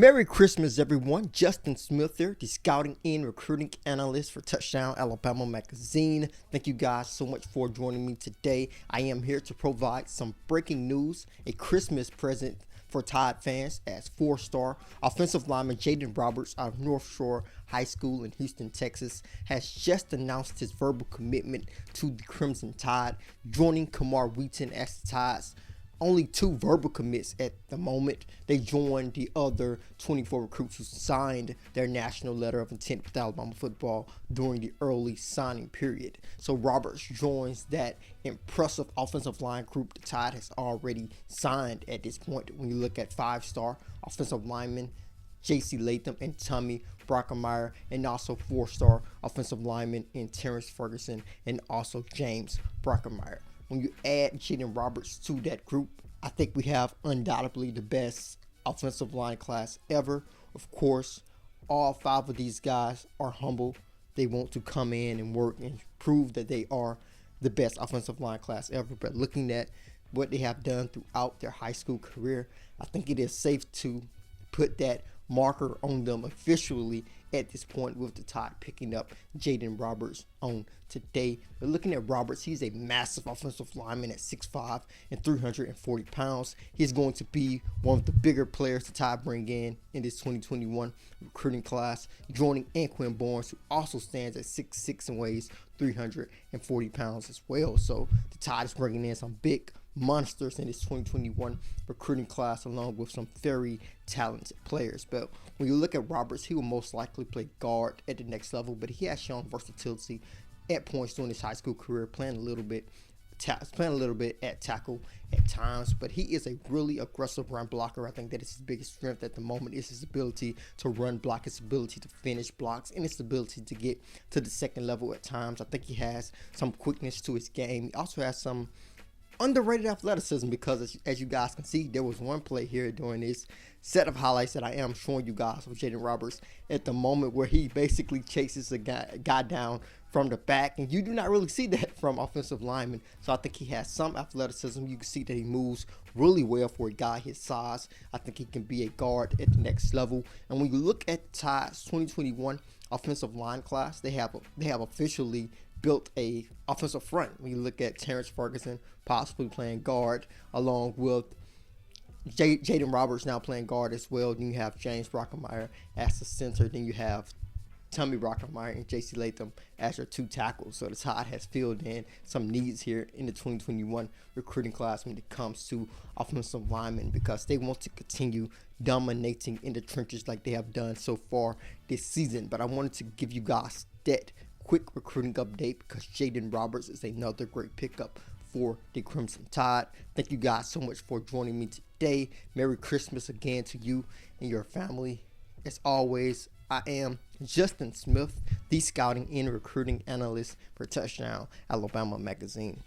Merry Christmas, everyone. Justin Smith here, the scouting and recruiting analyst for Touchdown Alabama magazine. Thank you guys so much for joining me today. I am here to provide some breaking news, a Christmas present for Tide fans, as four-star offensive lineman Jaeden Roberts out of North Shore High School in Houston, Texas, has just announced his verbal commitment to the Crimson Tide, joining Kamar Wheaton as the Tide's only two verbal commits at the moment. They joined the other 24 recruits who signed their national letter of intent with Alabama football during the early signing period. So Roberts joins that impressive offensive line group the Tide has already signed at this point. When you look at five-star offensive linemen J.C. Latham and Tommy Brockermeyer, and also four-star offensive linemen in Terrence Ferguson and also James Brockermeyer. When you add Jaeden Roberts to that group, I think we have undoubtedly the best offensive line class ever. Of course, all five of these guys are humble. They want to come in and work and prove that they are the best offensive line class ever. But looking at what they have done throughout their high school career, I think it is safe to put that marker on them officially at this point, with the Tide picking up Jaeden Roberts on today. But looking at Roberts, he's a massive offensive lineman at 6'5" and 340 pounds. He's going to be one of the bigger players the Tide bring in this 2021 recruiting class, joining Anquin Barnes, who also stands at 6'6" and weighs 340 pounds as well. So the Tide is bringing in some big monsters in this 2021 recruiting class, along with some very talented players. But when you look at Roberts, he will most likely play guard at the next level, but he has shown versatility at points during his high school career, playing a little bit at tackle at times. But he is a really aggressive run blocker. I think that is his biggest strength at the moment, is his ability to run block, his ability to finish blocks, and his ability to get to the second level at times. I think he has some quickness to his game. He also has some underrated athleticism, because as you guys can see, there was one play here during this set of highlights that I am showing you guys of Jaeden Roberts at the moment, where he basically chases a guy down from the back, and you do not really see that from offensive linemen. So I think he has some athleticism. You can see that he moves really well for a guy his size. I think he can be a guard at the next level. And when you look at Tide's 2021 offensive line class, they have officially built a offensive front. When you look at Terrence Ferguson possibly playing guard, along with Jaeden Roberts now playing guard as well. Then you have James Brockermeyer as the center. Then you have Tommy Brockermeyer and J.C. Latham as your two tackles. So the Tide has filled in some needs here in the 2021 recruiting class when it comes to offensive linemen, because they want to continue dominating in the trenches like they have done so far this season. But I wanted to give you guys that quick recruiting update, because Jaeden Roberts is another great pickup for the Crimson Tide. Thank you guys so much for joining me today. Merry Christmas again to you and your family. As always, I am Justin Smith, the scouting and recruiting analyst for Touchdown Alabama magazine.